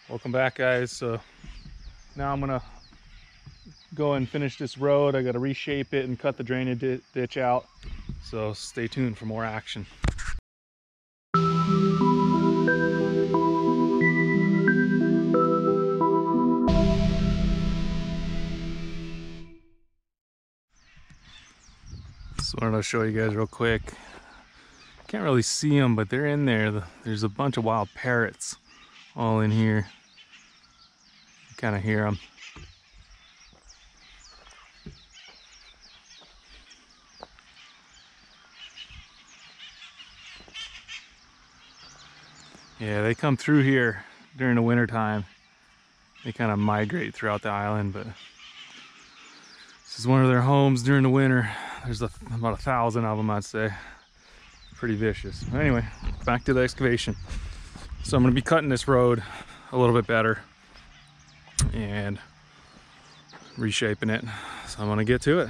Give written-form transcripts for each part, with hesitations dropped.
Welcome back, guys. So now I'm gonna go and finish this road. I gotta reshape it and cut the drainage ditch out. So stay tuned for more action. Just wanted to show you guys real quick. Can't really see them, but they're in there. There's a bunch of wild parrots all in here. You kind of hear them. Yeah, they come through here during the winter time. They kind of migrate throughout the island, but this is one of their homes during the winter. There's about 1,000 of them, I'd say. Pretty vicious. Anyway, back to the excavation. So I'm going to be cutting this road a little bit better and reshaping it. So I'm going to get to it.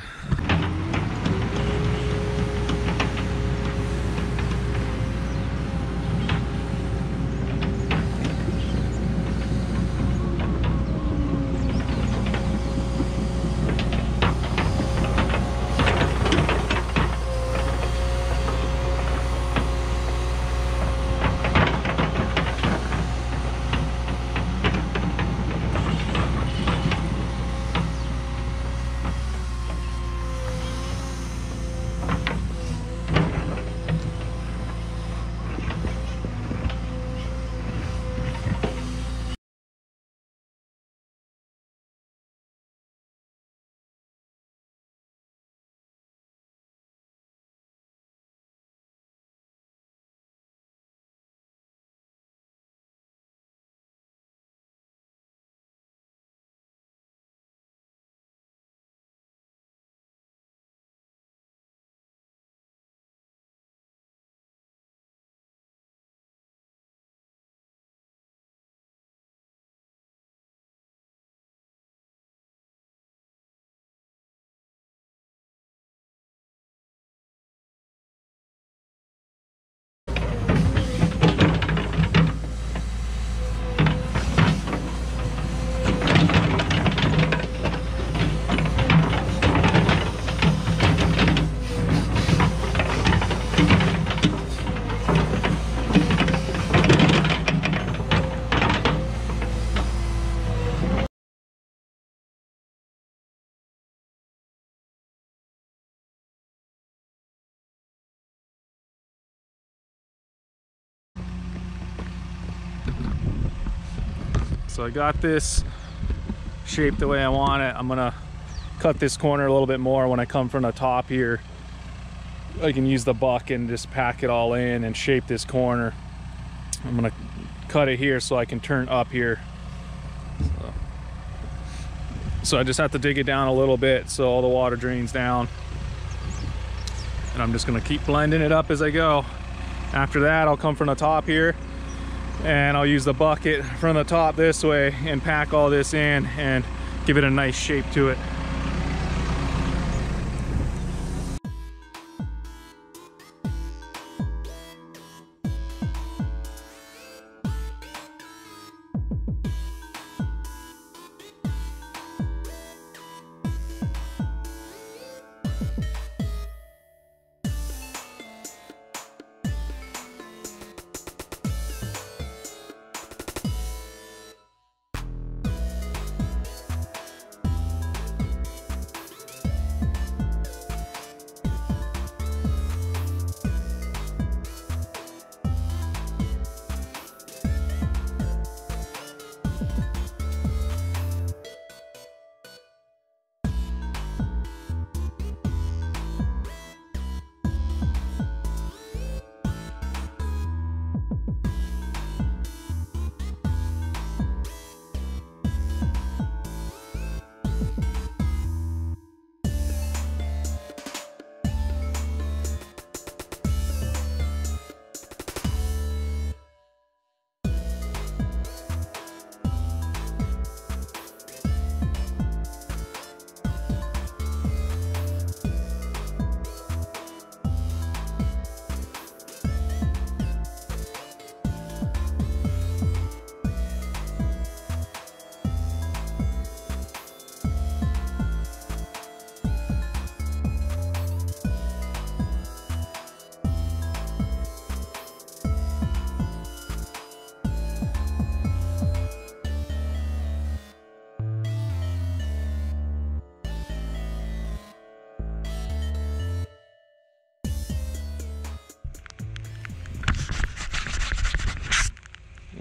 So I got this shaped the way I want it. I'm gonna cut this corner a little bit more when I come from the top here. I can use the buck and just pack it all in and shape this corner. I'm gonna cut it here so I can turn up here. So I just have to dig it down a little bit so all the water drains down. And I'm just gonna keep blending it up as I go. After that, I'll come from the top here and I'll use the bucket from the top this way and pack all this in and give it a nice shape to it.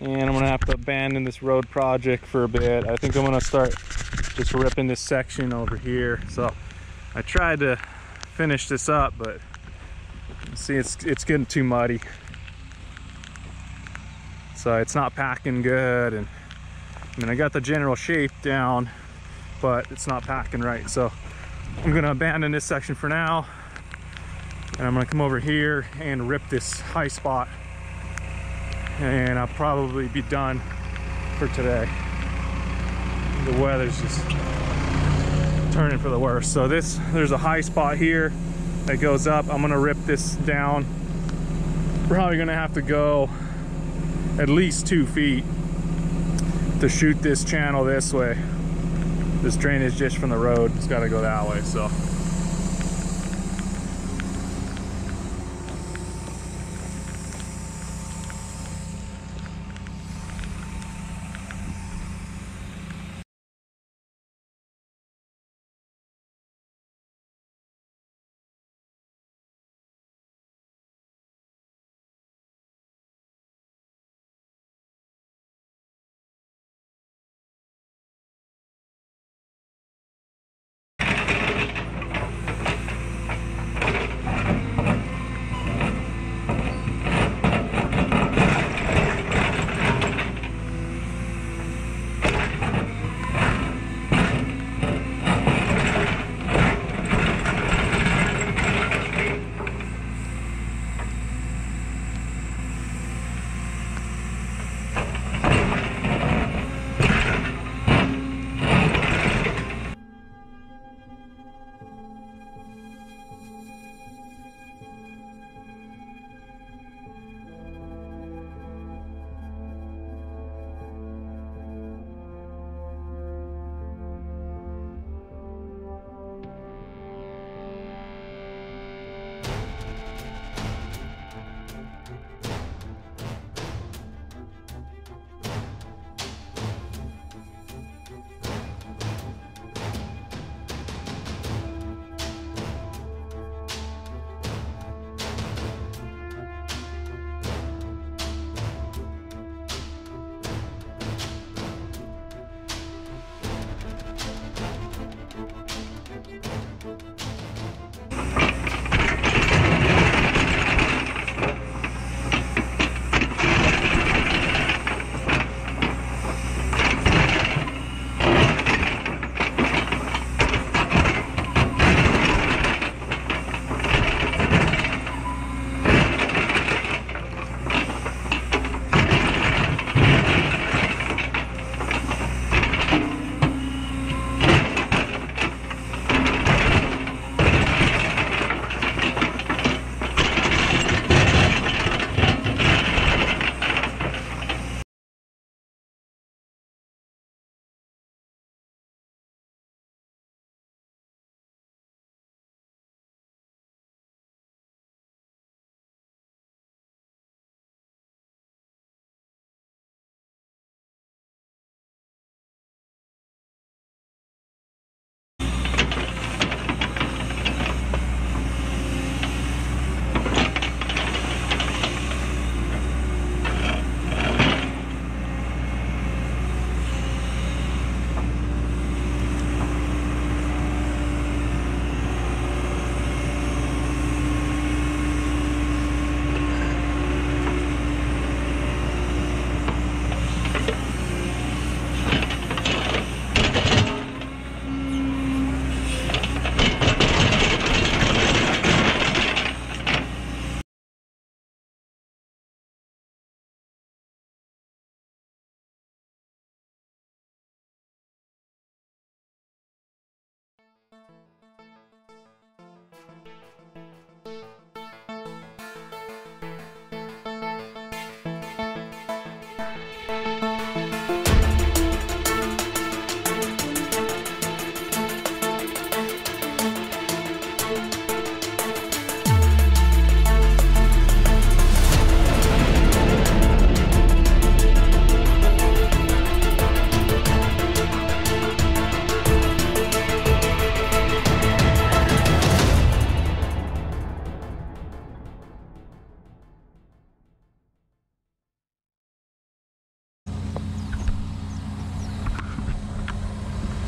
and I'm gonna have to abandon this road project for a bit. I think I'm gonna start just ripping this section over here. So I tried to finish this up, but see, it's getting too muddy. So it's not packing good, and I mean, I got the general shape down, but it's not packing right. So I'm gonna abandon this section for now, and I'm gonna come over here and rip this high spot, and I'll probably be done for today. The weather's just turning for the worse. So there's a high spot here that goes up. I'm gonna rip this down. Probably gonna have to go at least 2 feet to shoot this channel this way. This drainage ditch from the road, it's got to go that way. So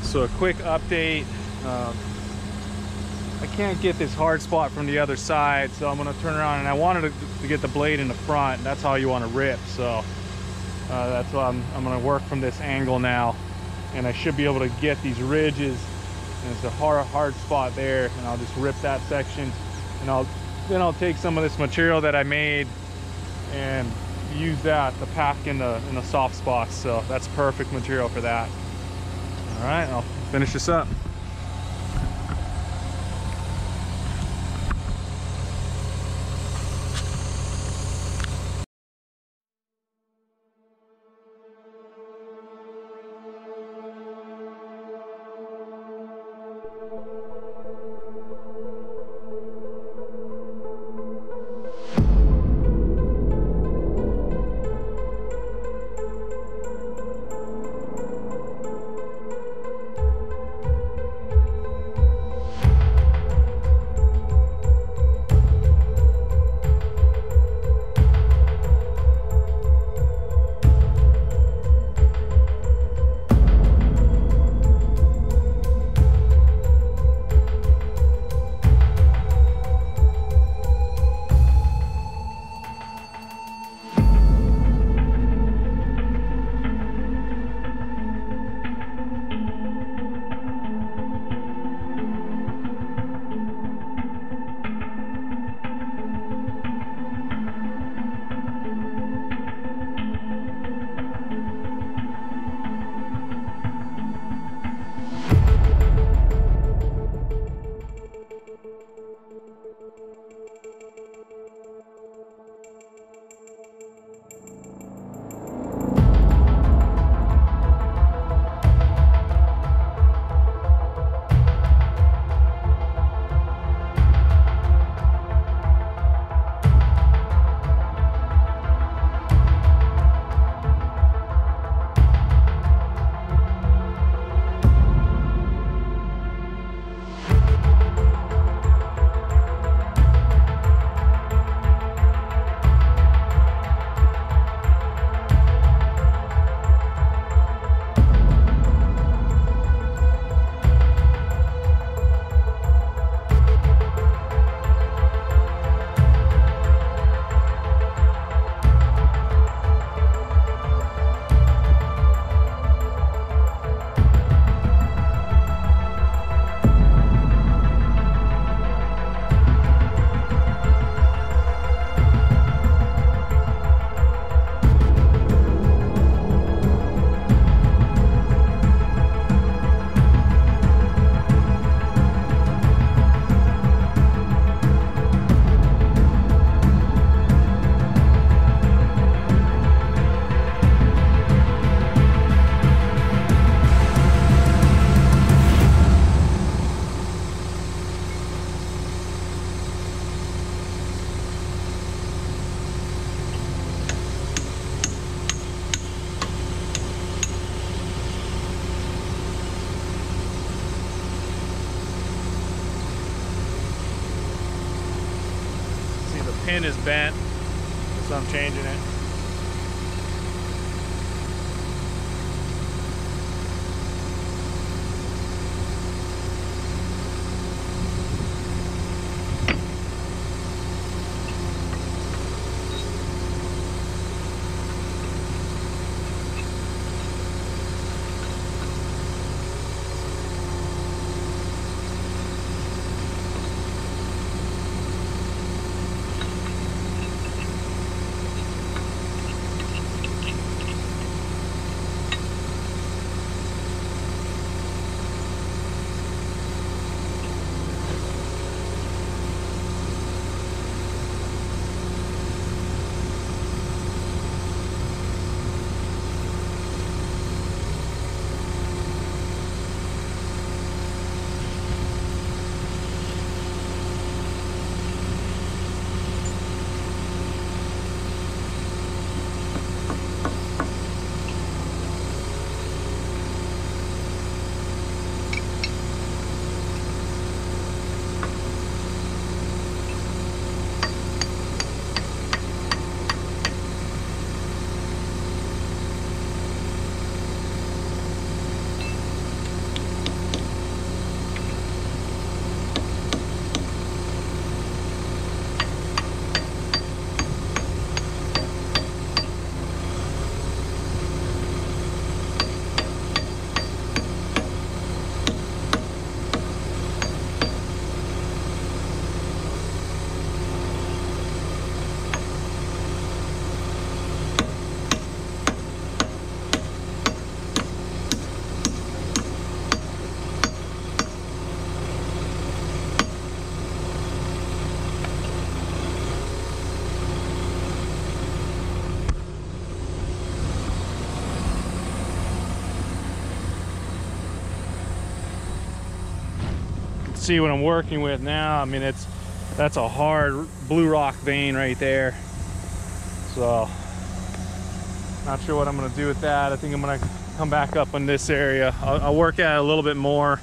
So a quick update. I can't get this hard spot from the other side, so I'm going to turn around, and I wanted to get the blade in the front. That's how you want to rip, so that's why I'm going to work from this angle now, and I should be able to get these ridges, and it's a hard spot there, and I'll just rip that section, and then I'll take some of this material that I made and use that to pack in the soft spots. So that's perfect material for that. All right, I'll finish this up. Pin is bent, so I'm changing it. see what I'm working with now. I mean, that's a hard blue rock vein right there. So not sure what I'm gonna do with that. I think I'm gonna come back up in this area. I'll work at it a little bit more,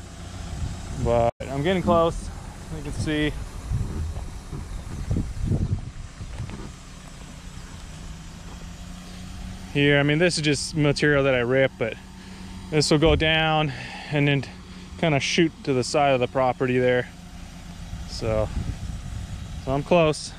but I'm getting close. You can see. Here, I mean, this is just material that I ripped, but this will go down and then kind of shoot to the side of the property there. So I'm close.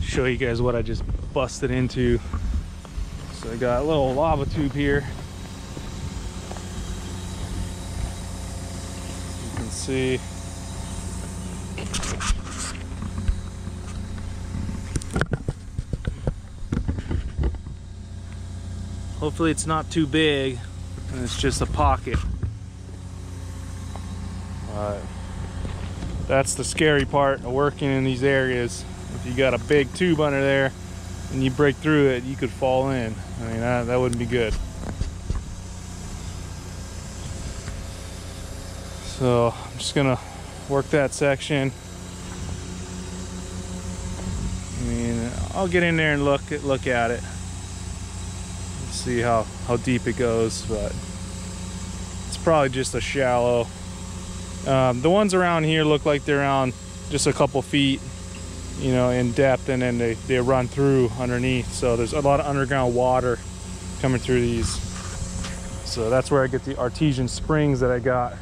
Show you guys what I just busted into. So I got a little lava tube here. You can see. Hopefully it's not too big and it's just a pocket. That's the scary part of working in these areas. If you got a big tube under there and you break through it, you could fall in. I mean, that wouldn't be good. So I'm just gonna work that section. I mean, I'll get in there and look at it. See how deep it goes, but it's probably just a shallow. The ones around here look like they're around just a couple feet, you know, in depth, and then they run through underneath. So there's a lot of underground water coming through these. So that's where I get the artesian springs that I got.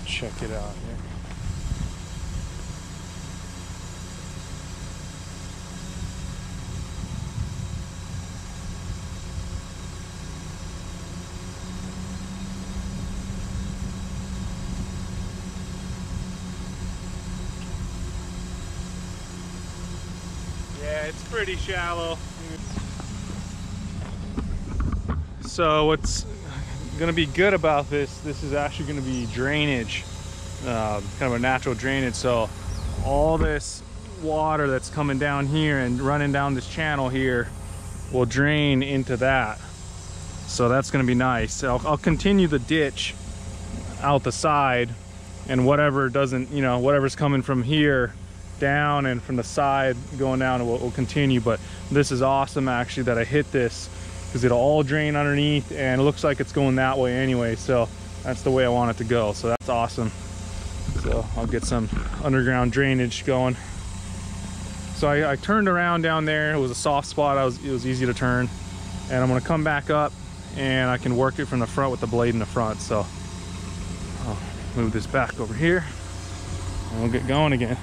Check it out here. Yeah, it's pretty shallow. So what's gonna be good about this is actually gonna be drainage, kind of a natural drainage. So all this water that's coming down here and running down this channel here will drain into that. So that's gonna be nice. I'll continue the ditch out the side, and whatever doesn't, you know, whatever's coming from here down and from the side going down will continue. But this is awesome actually that I hit this, because it'll all drain underneath and it looks like it's going that way anyway. So that's the way I want it to go. So that's awesome. So I'll get some underground drainage going. So I turned around down there. It was a soft spot. It was easy to turn. And I'm gonna come back up and I can work it from the front with the blade in the front. So I'll move this back over here and we'll get going again.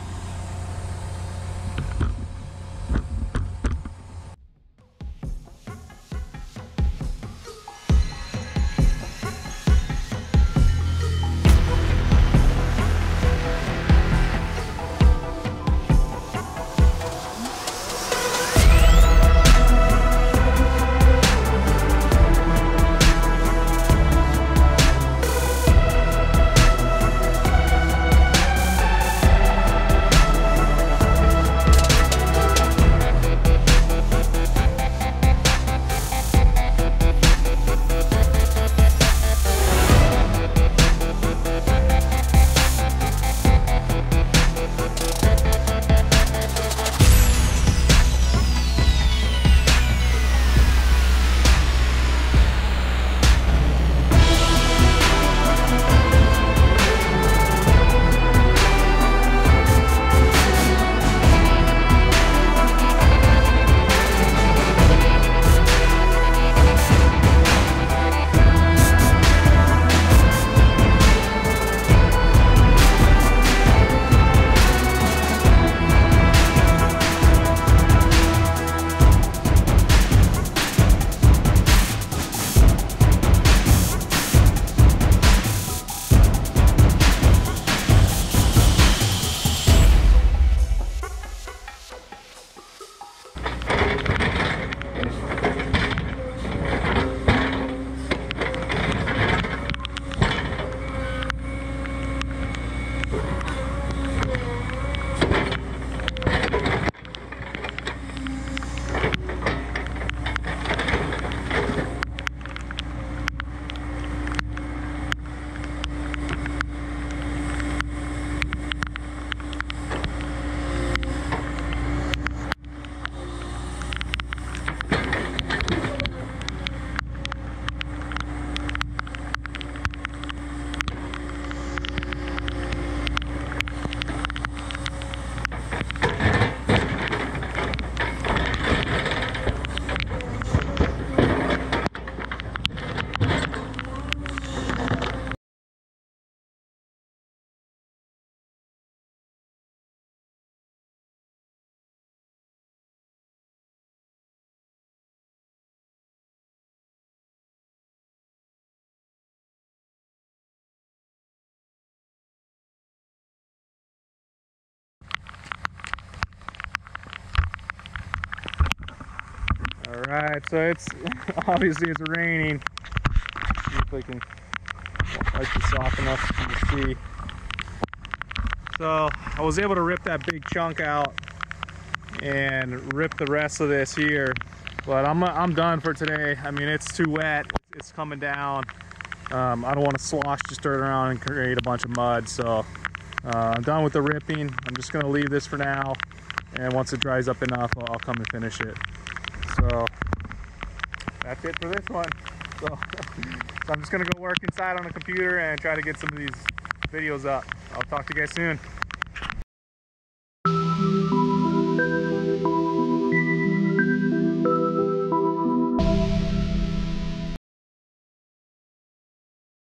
Alright, so it's obviously it's raining. See if I can wipe this off enough for you to see. So I was able to rip that big chunk out and rip the rest of this here, but I'm done for today. I mean, it's too wet, it's coming down. I don't want to slosh just dirt around and create a bunch of mud, so I'm done with the ripping. I'm just going to leave this for now, and once it dries up enough, I'll come and finish it. So that's it for this one. So I'm just going to go work inside on the computer and try to get some of these videos up. I'll talk to you guys soon.